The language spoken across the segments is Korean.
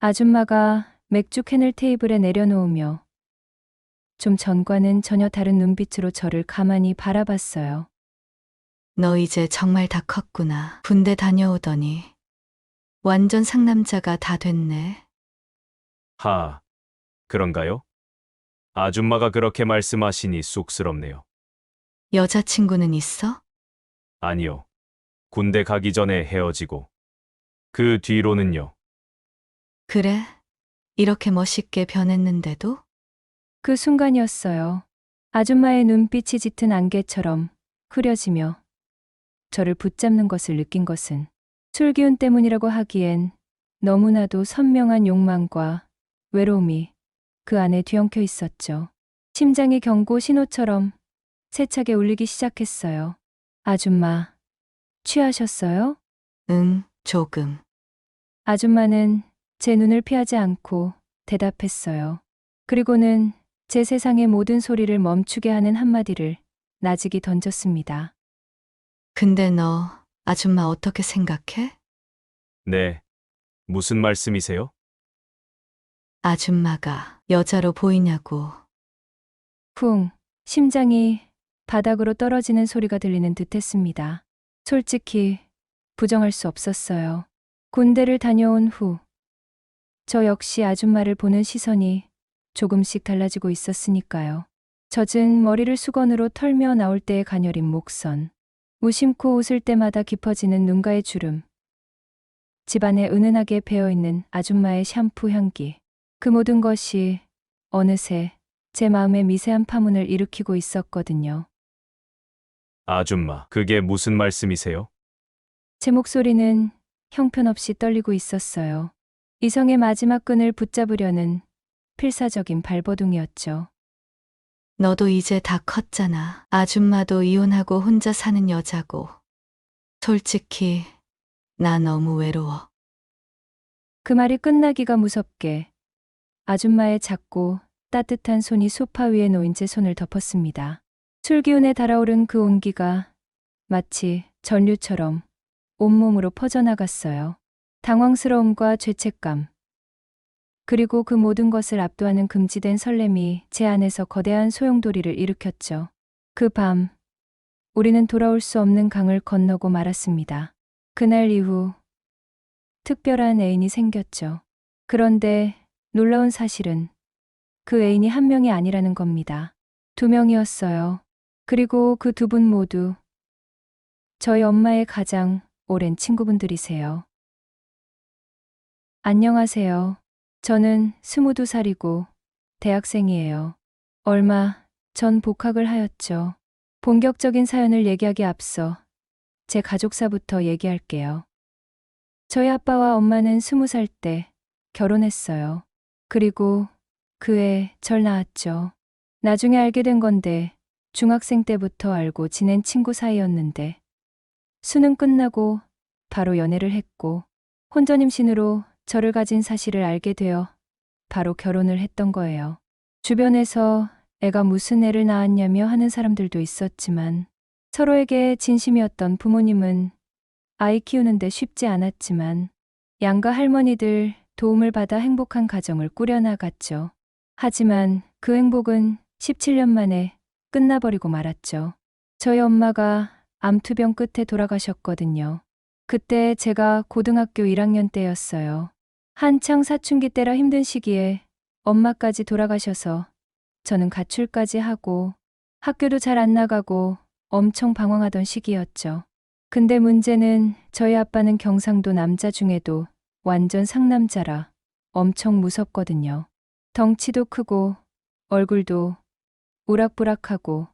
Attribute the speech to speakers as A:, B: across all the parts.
A: 아줌마가 맥주 캔을 테이블에 내려놓으며 좀 전과는 전혀 다른 눈빛으로 저를 가만히 바라봤어요.
B: 너 이제 정말 다 컸구나. 군대 다녀오더니 완전 상남자가 다 됐네.
C: 하, 그런가요? 아줌마가 그렇게 말씀하시니 쑥스럽네요.
B: 여자친구는 있어?
C: 아니요. 군대 가기 전에 헤어지고. 그 뒤로는요.
B: 그래? 이렇게 멋있게 변했는데도?
A: 그 순간이었어요. 아줌마의 눈빛이 짙은 안개처럼 흐려지며 저를 붙잡는 것을 느낀 것은 술 기운 때문이라고 하기엔 너무나도 선명한 욕망과 외로움이 그 안에 뒤엉켜 있었죠. 심장이 경고 신호처럼 세차게 울리기 시작했어요. 아줌마, 취하셨어요?
B: 응, 조금.
A: 아줌마는 제 눈을 피하지 않고 대답했어요. 그리고는 제 세상의 모든 소리를 멈추게 하는 한마디를 나직이 던졌습니다.
B: 근데 너 아줌마 어떻게 생각해?
C: 네. 무슨 말씀이세요?
B: 아줌마가 여자로 보이냐고.
A: 쿵, 심장이 바닥으로 떨어지는 소리가 들리는 듯 했습니다. 솔직히 부정할 수 없었어요. 군대를 다녀온 후, 저 역시 아줌마를 보는 시선이 조금씩 달라지고 있었으니까요. 젖은 머리를 수건으로 털며 나올 때의 가녀린 목선, 무심코 웃을 때마다 깊어지는 눈가의 주름, 집안에 은은하게 배어있는 아줌마의 샴푸 향기, 그 모든 것이 어느새 제 마음에 미세한 파문을 일으키고 있었거든요.
C: 아줌마, 그게 무슨 말씀이세요?
A: 제 목소리는 형편없이 떨리고 있었어요. 이성의 마지막 끈을 붙잡으려는 필사적인 발버둥이었죠.
B: 너도 이제 다 컸잖아. 아줌마도 이혼하고 혼자 사는 여자고. 솔직히 나 너무 외로워.
A: 그 말이 끝나기가 무섭게 아줌마의 작고 따뜻한 손이 소파 위에 놓인 제 손을 덮었습니다. 술기운에 달아오른 그 온기가 마치 전류처럼 온몸으로 퍼져나갔어요. 당황스러움과 죄책감, 그리고 그 모든 것을 압도하는 금지된 설렘이 제 안에서 거대한 소용돌이를 일으켰죠. 그 밤, 우리는 돌아올 수 없는 강을 건너고 말았습니다. 그날 이후 특별한 애인이 생겼죠. 그런데 놀라운 사실은 그 애인이 한 명이 아니라는 겁니다. 두 명이었어요. 그리고 그 두 분 모두 저희 엄마의 가장 오랜 친구분들이세요. 안녕하세요. 저는 22살이고 대학생이에요. 얼마 전 복학을 하였죠. 본격적인 사연을 얘기하기 앞서 제 가족사부터 얘기할게요. 저희 아빠와 엄마는 20살 때 결혼했어요. 그리고 그 해 절 낳았죠. 나중에 알게 된 건데 중학생 때부터 알고 지낸 친구 사이였는데 수능 끝나고 바로 연애를 했고 혼전 임신으로 저를 가진 사실을 알게 되어 바로 결혼을 했던 거예요. 주변에서 애가 무슨 애를 낳았냐며 하는 사람들도 있었지만 서로에게 진심이었던 부모님은 아이 키우는데 쉽지 않았지만 양가 할머니들 도움을 받아 행복한 가정을 꾸려나갔죠. 하지만 그 행복은 17년 만에 끝나버리고 말았죠. 저희 엄마가 암투병 끝에 돌아가셨거든요. 그때 제가 고등학교 1학년 때였어요. 한창 사춘기 때라 힘든 시기에 엄마까지 돌아가셔서 저는 가출까지 하고 학교도 잘 안 나가고 엄청 방황하던 시기였죠. 근데 문제는 저희 아빠는 경상도 남자 중에도 완전 상남자라 엄청 무섭거든요. 덩치도 크고 얼굴도 우락부락하고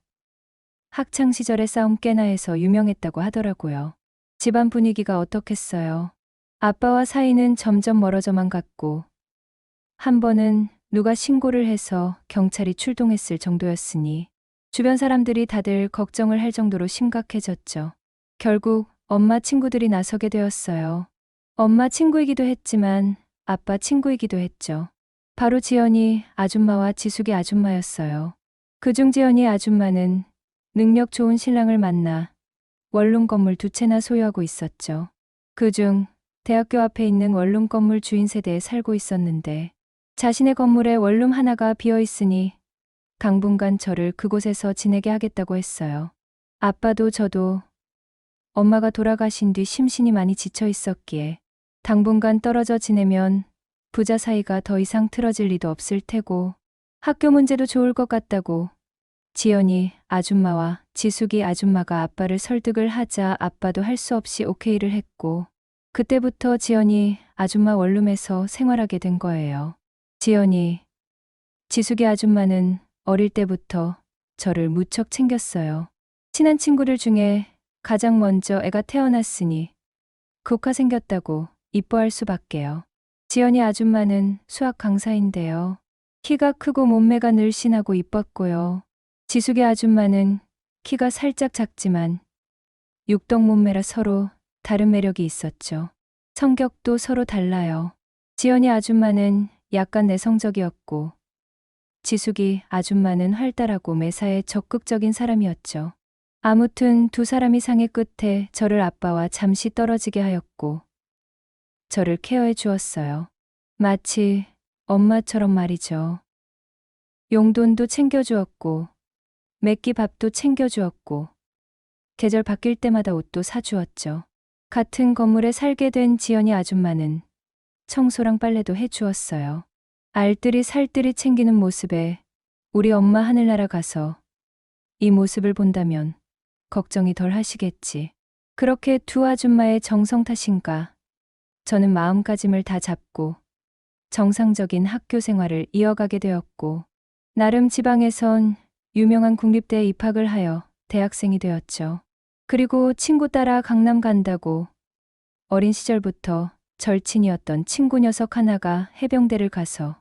A: 학창시절에 싸움 깨나 해서 유명했다고 하더라고요. 집안 분위기가 어떻겠어요. 아빠와 사이는 점점 멀어져만 갔고 한 번은 누가 신고를 해서 경찰이 출동했을 정도였으니 주변 사람들이 다들 걱정을 할 정도로 심각해졌죠. 결국 엄마 친구들이 나서게 되었어요. 엄마 친구이기도 했지만 아빠 친구이기도 했죠. 바로 지연이 아줌마와 지숙이 아줌마였어요. 그중 지연이 아줌마는 능력 좋은 신랑을 만나 원룸 건물 2채나 소유하고 있었죠. 그중 대학교 앞에 있는 원룸 건물 주인 세대에 살고 있었는데 자신의 건물에 원룸 하나가 비어 있으니 당분간 저를 그곳에서 지내게 하겠다고 했어요. 아빠도 저도 엄마가 돌아가신 뒤 심신이 많이 지쳐 있었기에 당분간 떨어져 지내면 부자 사이가 더 이상 틀어질 리도 없을 테고 학교 문제도 좋을 것 같다고 지연이 아줌마와 지숙이 아줌마가 아빠를 설득을 하자 아빠도 할 수 없이 오케이를 했고 그때부터 지연이 아줌마 원룸에서 생활하게 된 거예요. 지연이, 지숙이 아줌마는 어릴 때부터 저를 무척 챙겼어요. 친한 친구들 중에 가장 먼저 애가 태어났으니 조카 생겼다고 이뻐할 수밖에요. 지연이 아줌마는 수학 강사인데요. 키가 크고 몸매가 늘씬하고 이뻤고요. 지숙이 아줌마는 키가 살짝 작지만 육덕 몸매라 서로 다른 매력이 있었죠. 성격도 서로 달라요. 지연이 아줌마는 약간 내성적이었고 지숙이 아줌마는 활달하고 매사에 적극적인 사람이었죠. 아무튼 두 사람이 상의 끝에 저를 아빠와 잠시 떨어지게 하였고 저를 케어해 주었어요. 마치 엄마처럼 말이죠. 용돈도 챙겨주었고 매끼 밥도 챙겨주었고 계절 바뀔 때마다 옷도 사주었죠. 같은 건물에 살게 된 지연이 아줌마는 청소랑 빨래도 해주었어요. 알뜰히 살뜰히 챙기는 모습에 우리 엄마 하늘나라 가서 이 모습을 본다면 걱정이 덜 하시겠지. 그렇게 두 아줌마의 정성 탓인가 저는 마음가짐을 다 잡고 정상적인 학교 생활을 이어가게 되었고 나름 지방에선 유명한 국립대에 입학을 하여 대학생이 되었죠. 그리고 친구 따라 강남 간다고 어린 시절부터 절친이었던 친구 녀석 하나가 해병대를 가서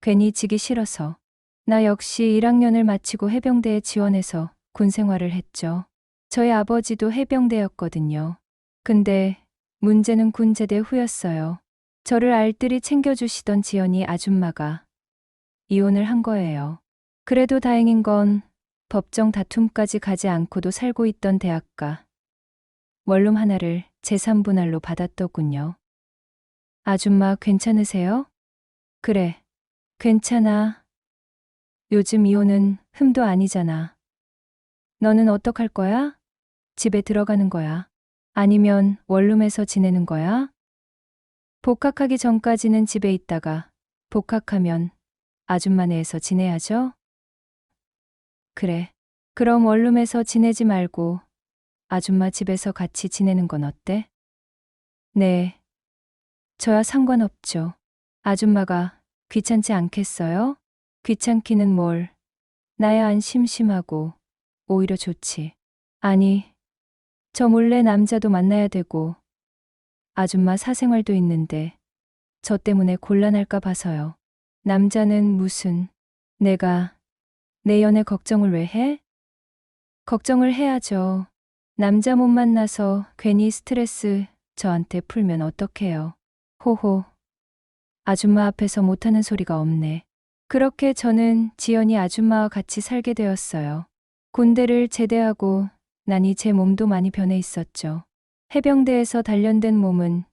A: 괜히 지기 싫어서 나 역시 1학년을 마치고 해병대에 지원해서 군 생활을 했죠. 저희 아버지도 해병대였거든요. 근데 문제는 군 제대 후였어요. 저를 알뜰히 챙겨주시던 지연이 아줌마가 이혼을 한 거예요. 그래도 다행인 건 법정 다툼까지 가지 않고도 살고 있던 대학가 원룸 하나를 제3분할로 받았더군요. 아줌마 괜찮으세요? 그래, 괜찮아. 요즘 이혼은 흠도 아니잖아. 너는 어떡할 거야? 집에 들어가는 거야? 아니면 원룸에서 지내는 거야? 복학하기 전까지는 집에 있다가 복학하면 아줌마네에서 지내야죠? 그래. 그럼 원룸에서 지내지 말고 아줌마 집에서 같이 지내는 건 어때? 네. 저야 상관없죠. 아줌마가 귀찮지 않겠어요? 귀찮기는 뭘. 나야 안 심심하고 오히려 좋지. 아니, 저 몰래 남자도 만나야 되고 아줌마 사생활도 있는데 저 때문에 곤란할까 봐서요. 남자는 무슨, 내가 내 연애 걱정을 왜 해? 걱정을 해야죠. 남자 못 만나서 괜히 스트레스 저한테 풀면 어떡해요. 호호. 아줌마 앞에서 못하는 소리가 없네. 그렇게 저는 지연이 아줌마와 같이 살게 되었어요. 군대를 제대하고 나니 제 몸도 많이 변해 있었죠. 해병대에서 단련된 몸은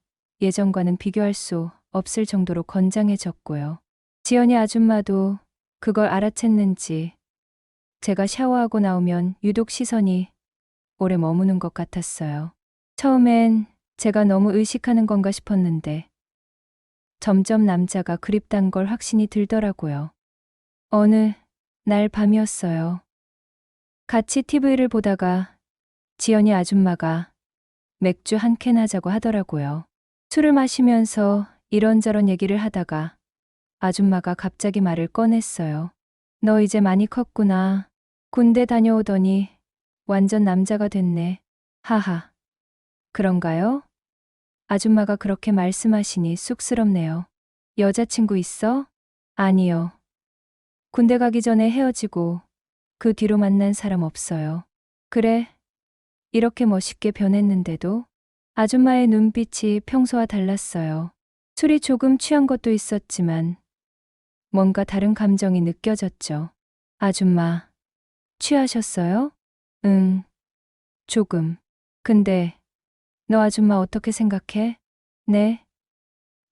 A: 예전과는 비교할 수 없을 정도로 건장해졌고요. 지연이 아줌마도 그걸 알아챘는지 제가 샤워하고 나오면 유독 시선이 오래 머무는 것 같았어요. 처음엔 제가 너무 의식하는 건가 싶었는데 점점 남자가 그립단 걸 확신이 들더라고요. 어느 날 밤이었어요. 같이 TV를 보다가 지연이 아줌마가 맥주 한 캔 하자고 하더라고요. 술을 마시면서 이런저런 얘기를 하다가 아줌마가 갑자기 말을 꺼냈어요. 너 이제 많이 컸구나. 군대 다녀오더니 완전 남자가 됐네. 하하. 그런가요? 아줌마가 그렇게 말씀하시니 쑥스럽네요. 여자친구 있어? 아니요. 군대 가기 전에 헤어지고 그 뒤로 만난 사람 없어요. 그래. 이렇게 멋있게 변했는데도? 아줌마의 눈빛이 평소와 달랐어요. 술이 조금 취한 것도 있었지만 뭔가 다른 감정이 느껴졌죠. 아줌마, 취하셨어요? 응, 조금. 근데 너 아줌마 어떻게 생각해? 네?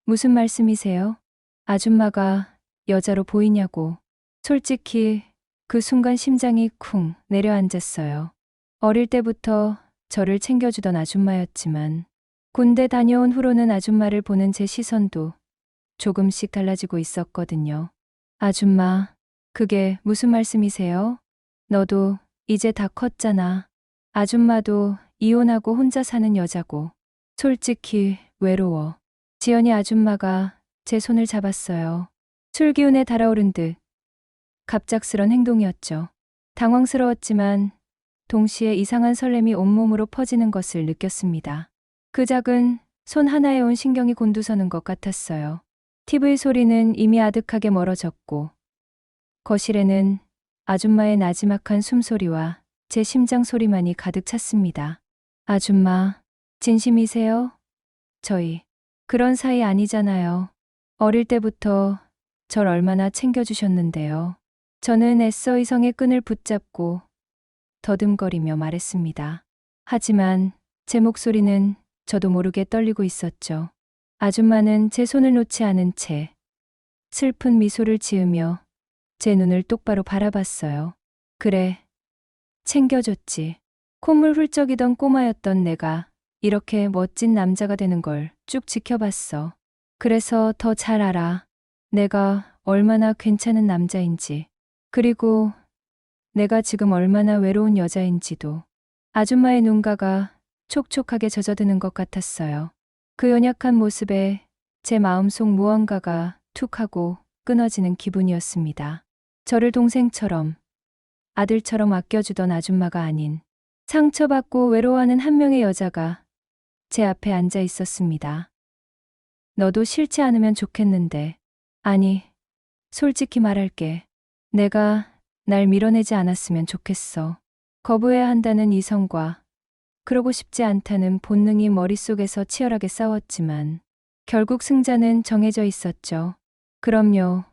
A: 무슨 말씀이세요? 아줌마가 여자로 보이냐고. 솔직히 그 순간 심장이 쿵 내려앉았어요. 어릴 때부터 저를 챙겨주던 아줌마였지만 군대 다녀온 후로는 아줌마를 보는 제 시선도 조금씩 달라지고 있었거든요. 아줌마, 그게 무슨 말씀이세요? 너도 이제 다 컸잖아. 아줌마도 이혼하고 혼자 사는 여자고. 솔직히 외로워. 지연이 아줌마가 제 손을 잡았어요. 술 기운에 달아오른 듯 갑작스런 행동이었죠. 당황스러웠지만 동시에 이상한 설렘이 온몸으로 퍼지는 것을 느꼈습니다. 그 작은 손 하나에 온 신경이 곤두서는 것 같았어요. TV 소리는 이미 아득하게 멀어졌고 거실에는 아줌마의 나지막한 숨소리와 제 심장 소리만이 가득 찼습니다. 아줌마, 진심이세요? 저희 그런 사이 아니잖아요. 어릴 때부터 절 얼마나 챙겨주셨는데요. 저는 애써 이성의 끈을 붙잡고 더듬거리며 말했습니다. 하지만 제 목소리는 저도 모르게 떨리고 있었죠. 아줌마는 제 손을 놓지 않은 채 슬픈 미소를 지으며 제 눈을 똑바로 바라봤어요. 그래, 챙겨줬지. 콧물 훌쩍이던 꼬마였던 내가 이렇게 멋진 남자가 되는 걸 쭉 지켜봤어. 그래서 더 잘 알아. 내가 얼마나 괜찮은 남자인지. 그리고 내가 지금 얼마나 외로운 여자인지도. 아줌마의 눈가가 촉촉하게 젖어드는 것 같았어요. 그 연약한 모습에 제 마음속 무언가가 툭 하고 끊어지는 기분이었습니다. 저를 동생처럼, 아들처럼 아껴주던 아줌마가 아닌 상처받고 외로워하는 한 명의 여자가 제 앞에 앉아 있었습니다. 너도 싫지 않으면 좋겠는데. 아니, 솔직히 말할게. 내가 날 밀어내지 않았으면 좋겠어. 거부해야 한다는 이성과 그러고 싶지 않다는 본능이 머릿속에서 치열하게 싸웠지만 결국 승자는 정해져 있었죠. 그럼요.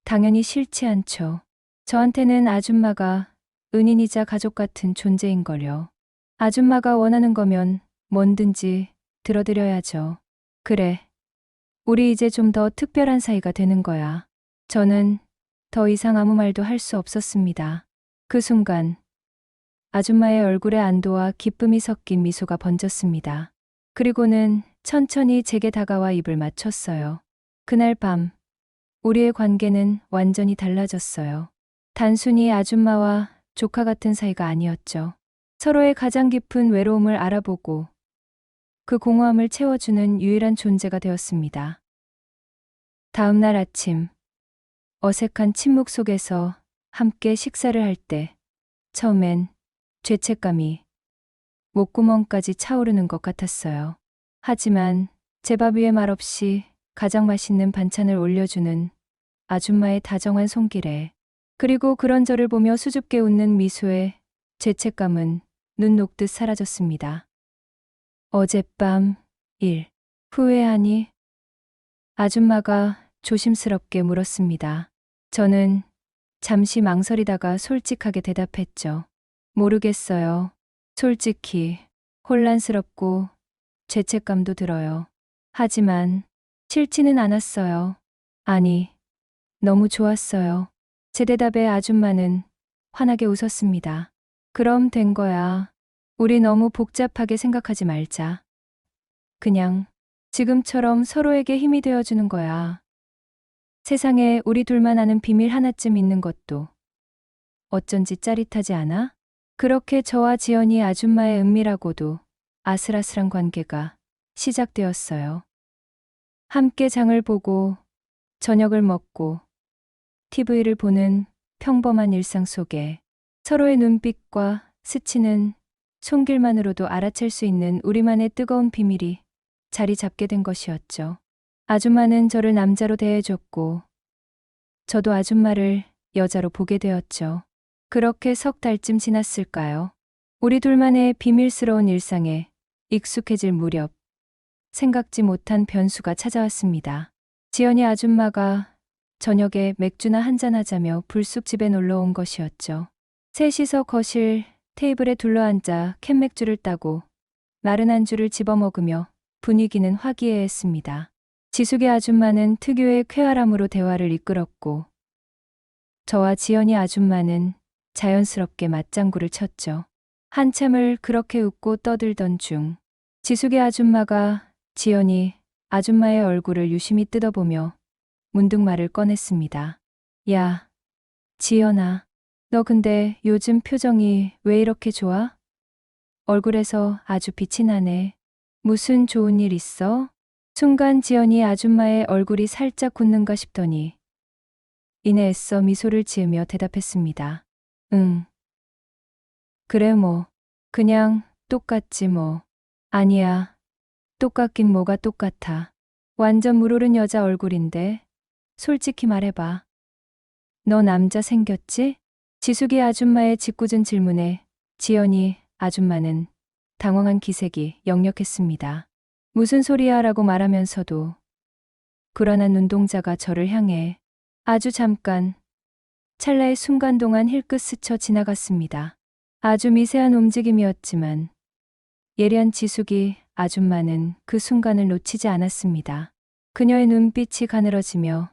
A: 당연히 싫지 않죠. 저한테는 아줌마가 은인이자 가족 같은 존재인걸요. 아줌마가 원하는 거면 뭐든지 들어드려야죠. 그래. 우리 이제 좀 더 특별한 사이가 되는 거야. 저는 더 이상 아무 말도 할 수 없었습니다. 그 순간 아줌마의 얼굴에 안도와 기쁨이 섞인 미소가 번졌습니다. 그리고는 천천히 제게 다가와 입을 맞췄어요. 그날 밤 우리의 관계는 완전히 달라졌어요. 단순히 아줌마와 조카 같은 사이가 아니었죠. 서로의 가장 깊은 외로움을 알아보고 그 공허함을 채워주는 유일한 존재가 되었습니다. 다음 날 아침, 어색한 침묵 속에서 함께 식사를 할 때 처음엔 죄책감이 목구멍까지 차오르는 것 같았어요. 하지만 제 밥 위에 말없이 가장 맛있는 반찬을 올려주는 아줌마의 다정한 손길에, 그리고 그런 저를 보며 수줍게 웃는 미소에 죄책감은 눈 녹듯 사라졌습니다. 어젯밤 일 후회하니? 아줌마가 조심스럽게 물었습니다. 저는 잠시 망설이다가 솔직하게 대답했죠. 모르겠어요. 솔직히 혼란스럽고 죄책감도 들어요. 하지만 싫지는 않았어요. 아니, 너무 좋았어요. 제 대답에 아줌마는 환하게 웃었습니다. 그럼 된 거야. 우리 너무 복잡하게 생각하지 말자. 그냥 지금처럼 서로에게 힘이 되어주는 거야. 세상에 우리 둘만 아는 비밀 하나쯤 있는 것도 어쩐지 짜릿하지 않아? 그렇게 저와 지연이 아줌마의 은밀하고도 아슬아슬한 관계가 시작되었어요. 함께 장을 보고 저녁을 먹고 TV를 보는 평범한 일상 속에 서로의 눈빛과 스치는 손길만으로도 알아챌 수 있는 우리만의 뜨거운 비밀이 자리 잡게 된 것이었죠. 아줌마는 저를 남자로 대해줬고 저도 아줌마를 여자로 보게 되었죠. 그렇게 석 달쯤 지났을까요? 우리 둘만의 비밀스러운 일상에 익숙해질 무렵 생각지 못한 변수가 찾아왔습니다. 지연이 아줌마가 저녁에 맥주나 한잔하자며 불쑥 집에 놀러 온 것이었죠. 셋이서 거실 테이블에 둘러앉아 캔맥주를 따고 마른 안주를 집어먹으며 분위기는 화기애애했습니다. 지숙의 아줌마는 특유의 쾌활함으로 대화를 이끌었고 저와 지연이 아줌마는 자연스럽게 맞장구를 쳤죠. 한참을 그렇게 웃고 떠들던 중 지숙의 아줌마가 지연이 아줌마의 얼굴을 유심히 뜯어보며 문득 말을 꺼냈습니다. 야, 지연아, 너 근데 요즘 표정이 왜 이렇게 좋아? 얼굴에서 아주 빛이 나네. 무슨 좋은 일 있어? 순간 지연이 아줌마의 얼굴이 살짝 굳는가 싶더니 이내 애써 미소를 지으며 대답했습니다. 응. 그래 뭐. 그냥 똑같지 뭐. 아니야. 똑같긴 뭐가 똑같아. 완전 물오른 여자 얼굴인데. 솔직히 말해봐. 너 남자 생겼지? 지숙이 아줌마의 짓궂은 질문에 지연이 아줌마는 당황한 기색이 역력했습니다. 무슨 소리야 라고 말하면서도 불안한 눈동자가 저를 향해 아주 잠깐 찰나의 순간 동안 힐끗 스쳐 지나갔습니다. 아주 미세한 움직임이었지만 예리한 지숙이 아줌마는 그 순간을 놓치지 않았습니다. 그녀의 눈빛이 가늘어지며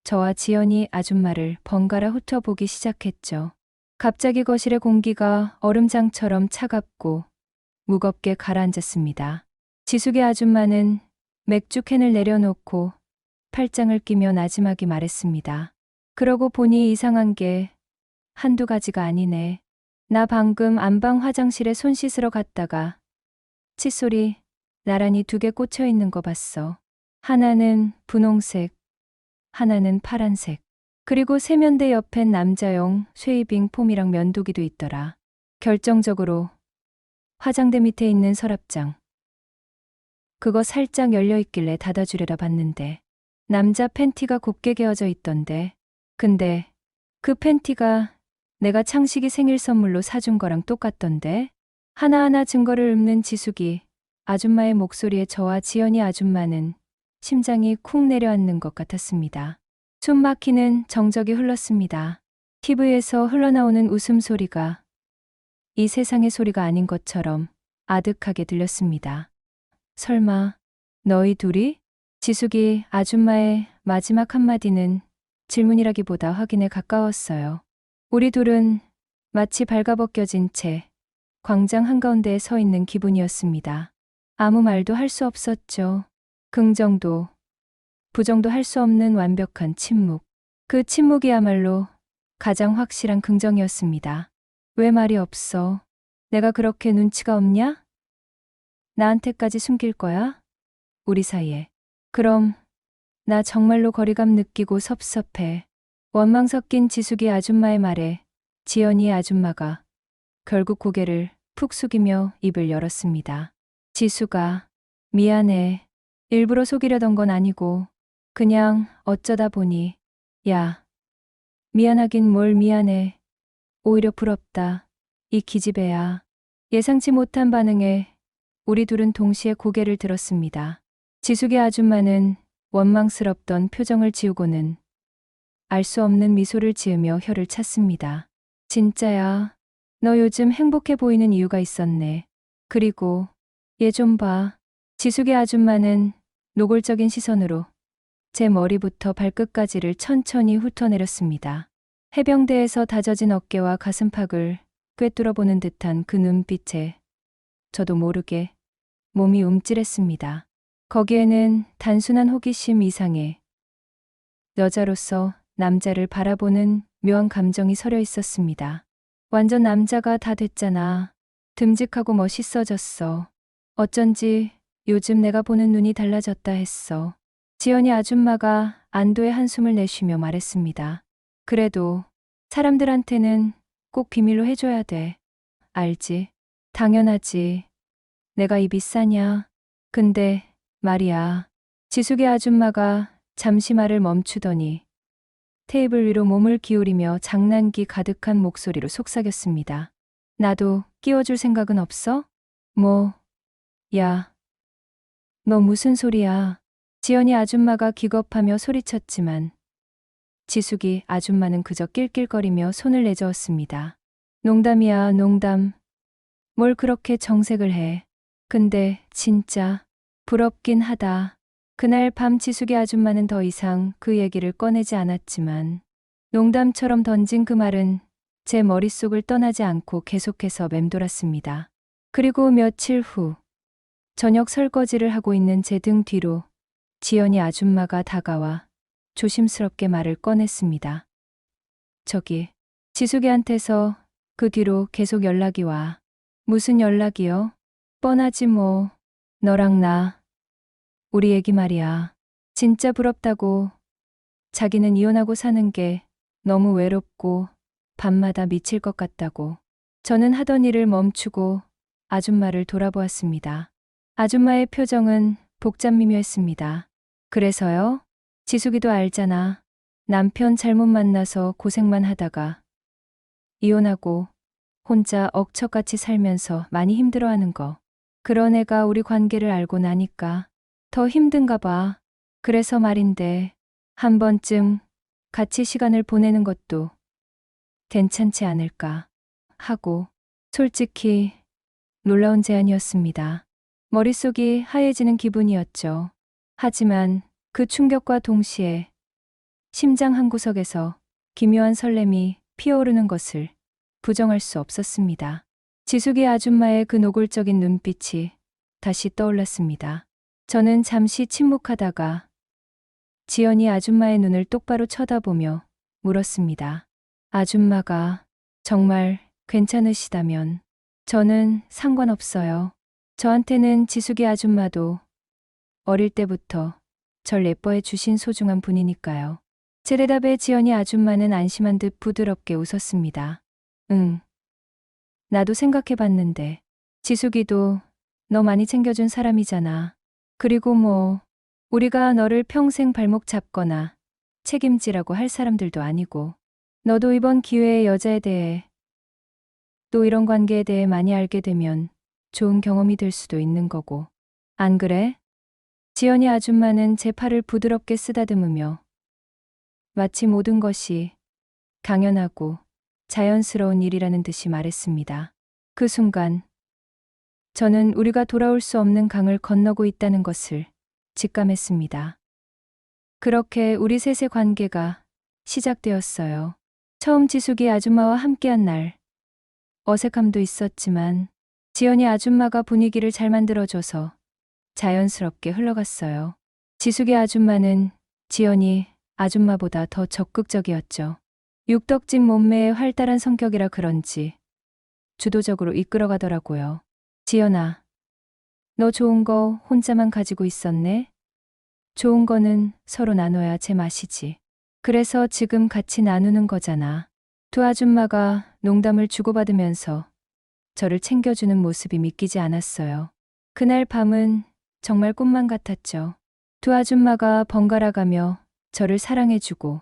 A: 저와 지연이 아줌마를 번갈아 훑어보기 시작했죠. 갑자기 거실의 공기가 얼음장처럼 차갑고 무겁게 가라앉았습니다. 지숙의 아줌마는 맥주캔을 내려놓고 팔짱을 끼며 나지막이 말했습니다. 그러고 보니 이상한 게 한두 가지가 아니네. 나 방금 안방 화장실에 손 씻으러 갔다가 칫솔이 나란히 2개 꽂혀 있는 거 봤어. 하나는 분홍색, 하나는 파란색. 그리고 세면대 옆엔 남자용 쉐이빙 폼이랑 면도기도 있더라. 결정적으로 화장대 밑에 있는 서랍장. 그거 살짝 열려 있길래 닫아주려다 봤는데 남자 팬티가 곱게 개어져 있던데. 근데 그 팬티가 내가 창식이 생일 선물로 사준 거랑 똑같던데. 하나하나 증거를 읊는 지숙이 아줌마의 목소리에 저와 지연이 아줌마는 심장이 쿵 내려앉는 것 같았습니다. 숨 막히는 정적이 흘렀습니다. TV에서 흘러나오는 웃음소리가 이 세상의 소리가 아닌 것처럼 아득하게 들렸습니다. 설마 너희 둘이? 지숙이 아줌마의 마지막 한마디는 질문이라기보다 확인에 가까웠어요. 우리 둘은 마치 발가벗겨진 채 광장 한가운데에 서 있는 기분이었습니다. 아무 말도 할 수 없었죠. 긍정도 부정도 할 수 없는 완벽한 침묵. 그 침묵이야말로 가장 확실한 긍정이었습니다. 왜 말이 없어? 내가 그렇게 눈치가 없냐? 나한테까지 숨길 거야? 우리 사이에. 그럼 나 정말로 거리감 느끼고 섭섭해. 원망 섞인 지숙이 아줌마의 말에 지연이 아줌마가 결국 고개를 푹 숙이며 입을 열었습니다. 지수가 미안해. 일부러 속이려던 건 아니고 그냥 어쩌다 보니. 야, 미안하긴 뭘 미안해. 오히려 부럽다. 이 기집애야. 예상치 못한 반응에 우리 둘은 동시에 고개를 들었습니다. 지숙의 아줌마는 원망스럽던 표정을 지우고는 알 수 없는 미소를 지으며 혀를 찼습니다. 진짜야. 너 요즘 행복해 보이는 이유가 있었네. 그리고 얘 좀 봐. 지숙의 아줌마는 노골적인 시선으로 제 머리부터 발끝까지를 천천히 훑어내렸습니다. 해병대에서 다져진 어깨와 가슴팍을 꿰뚫어보는 듯한 그 눈빛에 저도 모르게 몸이 움찔했습니다. 거기에는 단순한 호기심 이상의 여자로서 남자를 바라보는 묘한 감정이 서려 있었습니다. 완전 남자가 다 됐잖아. 듬직하고 멋있어졌어. 어쩐지 요즘 내가 보는 눈이 달라졌다 했어. 지연이 아줌마가 안도의 한숨을 내쉬며 말했습니다. 그래도 사람들한테는 꼭 비밀로 해줘야 돼. 알지? 당연하지. 내가 입이 싸냐? 근데 말이야. 지숙의 아줌마가 잠시 말을 멈추더니 테이블 위로 몸을 기울이며 장난기 가득한 목소리로 속삭였습니다. 나도 끼워줄 생각은 없어? 뭐, 야, 너 무슨 소리야? 지연이 아줌마가 기겁하며 소리쳤지만 지숙이 아줌마는 그저 낄낄거리며 손을 내저었습니다. 농담이야, 농담. 뭘 그렇게 정색을 해. 근데 진짜 부럽긴 하다. 그날 밤 지숙이 아줌마는 더 이상 그 얘기를 꺼내지 않았지만 농담처럼 던진 그 말은 제 머릿속을 떠나지 않고 계속해서 맴돌았습니다. 그리고 며칠 후 저녁 설거지를 하고 있는 제 등 뒤로 지연이 아줌마가 다가와 조심스럽게 말을 꺼냈습니다. 저기, 지숙이한테서 그 뒤로 계속 연락이 와. 무슨 연락이요? 뻔하지 뭐. 너랑 나, 우리 얘기 말이야. 진짜 부럽다고. 자기는 이혼하고 사는 게 너무 외롭고 밤마다 미칠 것 같다고. 저는 하던 일을 멈추고 아줌마를 돌아보았습니다. 아줌마의 표정은 복잡미묘했습니다. 그래서요? 지숙이도 알잖아. 남편 잘못 만나서 고생만 하다가 이혼하고 혼자 억척같이 살면서 많이 힘들어하는 거. 그런 애가 우리 관계를 알고 나니까 더 힘든가 봐. 그래서 말인데 한 번쯤 같이 시간을 보내는 것도 괜찮지 않을까 하고 솔직히 놀라운 제안이었습니다. 머릿속이 하얘지는 기분이었죠. 하지만 그 충격과 동시에 심장 한구석에서 기묘한 설렘이 피어오르는 것을 부정할 수 없었습니다. 지숙이 아줌마의 그 노골적인 눈빛이 다시 떠올랐습니다. 저는 잠시 침묵하다가 지연이 아줌마의 눈을 똑바로 쳐다보며 물었습니다. 아줌마가 정말 괜찮으시다면 저는 상관없어요. 저한테는 지숙이 아줌마도 어릴 때부터 절 예뻐해 주신 소중한 분이니까요. 제 대답에 지연이 아줌마는 안심한 듯 부드럽게 웃었습니다. 응. 나도 생각해 봤는데 지숙이도 너 많이 챙겨준 사람이잖아. 그리고 뭐 우리가 너를 평생 발목 잡거나 책임지라고 할 사람들도 아니고 너도 이번 기회에 여자에 대해 또 이런 관계에 대해 많이 알게 되면 좋은 경험이 될 수도 있는 거고. 안 그래? 지연이 아줌마는 제 팔을 부드럽게 쓰다듬으며 마치 모든 것이 당연하고 자연스러운 일이라는 듯이 말했습니다. 그 순간 저는 우리가 돌아올 수 없는 강을 건너고 있다는 것을 직감했습니다. 그렇게 우리 셋의 관계가 시작되었어요. 처음 지숙이 아줌마와 함께한 날 어색함도 있었지만 지연이 아줌마가 분위기를 잘 만들어줘서 자연스럽게 흘러갔어요. 지숙이 아줌마는 지연이 아줌마보다 더 적극적이었죠. 육덕진 몸매의 활달한 성격이라 그런지 주도적으로 이끌어가더라고요. 지연아, 너 좋은 거 혼자만 가지고 있었네? 좋은 거는 서로 나눠야 제맛이지. 그래서 지금 같이 나누는 거잖아. 두 아줌마가 농담을 주고받으면서 저를 챙겨주는 모습이 믿기지 않았어요. 그날 밤은 정말 꿈만 같았죠. 두 아줌마가 번갈아가며 저를 사랑해주고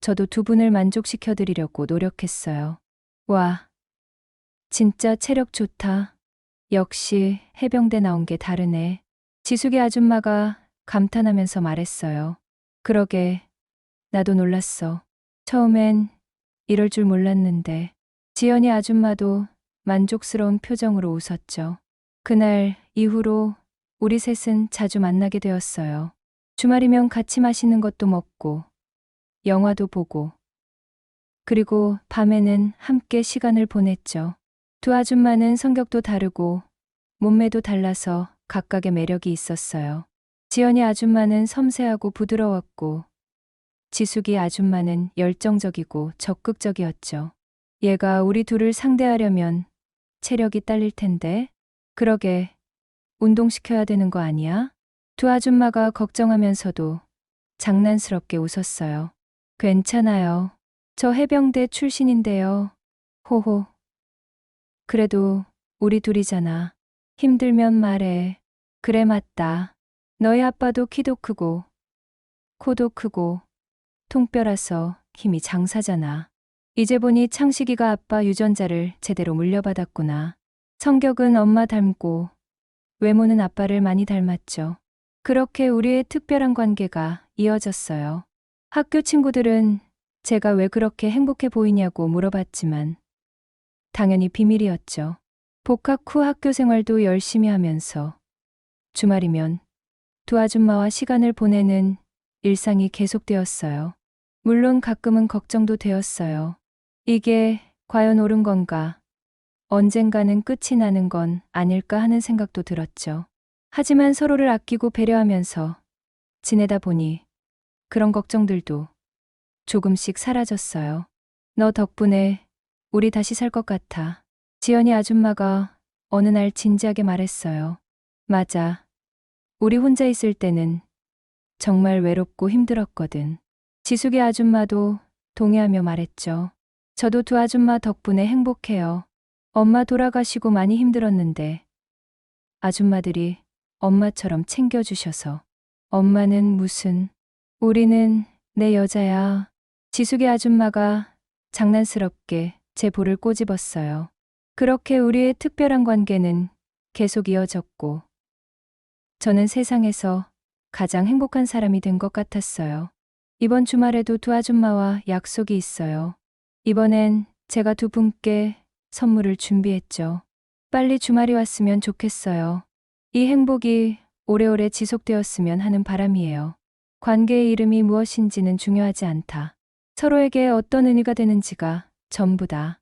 A: 저도 두 분을 만족시켜드리려고 노력했어요. 와, 진짜 체력 좋다. 역시 해병대 나온 게 다르네. 지숙이 아줌마가 감탄하면서 말했어요. 그러게, 나도 놀랐어. 처음엔 이럴 줄 몰랐는데. 지연이 아줌마도 만족스러운 표정으로 웃었죠. 그날 이후로 우리 셋은 자주 만나게 되었어요. 주말이면 같이 맛있는 것도 먹고, 영화도 보고, 그리고 밤에는 함께 시간을 보냈죠. 두 아줌마는 성격도 다르고, 몸매도 달라서 각각의 매력이 있었어요. 지연이 아줌마는 섬세하고 부드러웠고, 지숙이 아줌마는 열정적이고 적극적이었죠. 얘가 우리 둘을 상대하려면 체력이 딸릴 텐데. 그러게, 운동시켜야 되는 거 아니야? 두 아줌마가 걱정하면서도 장난스럽게 웃었어요. 괜찮아요. 저 해병대 출신인데요. 호호. 그래도 우리 둘이잖아. 힘들면 말해. 그래 맞다. 너희 아빠도 키도 크고 코도 크고 통뼈라서 힘이 장사잖아. 이제 보니 창식이가 아빠 유전자를 제대로 물려받았구나. 성격은 엄마 닮고 외모는 아빠를 많이 닮았죠. 그렇게 우리의 특별한 관계가 이어졌어요. 학교 친구들은 제가 왜 그렇게 행복해 보이냐고 물어봤지만 당연히 비밀이었죠. 복학 후 학교 생활도 열심히 하면서 주말이면 두 아줌마와 시간을 보내는 일상이 계속되었어요. 물론 가끔은 걱정도 되었어요. 이게 과연 옳은 건가? 언젠가는 끝이 나는 건 아닐까 하는 생각도 들었죠. 하지만 서로를 아끼고 배려하면서 지내다 보니 그런 걱정들도 조금씩 사라졌어요. 너 덕분에 우리 다시 살 것 같아. 지연이 아줌마가 어느 날 진지하게 말했어요. 맞아. 우리 혼자 있을 때는 정말 외롭고 힘들었거든. 지숙이 아줌마도 동의하며 말했죠. 저도 두 아줌마 덕분에 행복해요. 엄마 돌아가시고 많이 힘들었는데 아줌마들이 엄마처럼 챙겨주셔서. 엄마는 무슨, 우리는 내 여자야. 지숙이 아줌마가 장난스럽게 제 볼을 꼬집었어요. 그렇게 우리의 특별한 관계는 계속 이어졌고 저는 세상에서 가장 행복한 사람이 된 것 같았어요. 이번 주말에도 두 아줌마와 약속이 있어요. 이번엔 제가 두 분께 선물을 준비했죠. 빨리 주말이 왔으면 좋겠어요. 이 행복이 오래오래 지속되었으면 하는 바람이에요. 관계의 이름이 무엇인지는 중요하지 않다. 서로에게 어떤 의미가 되는지가 전부다.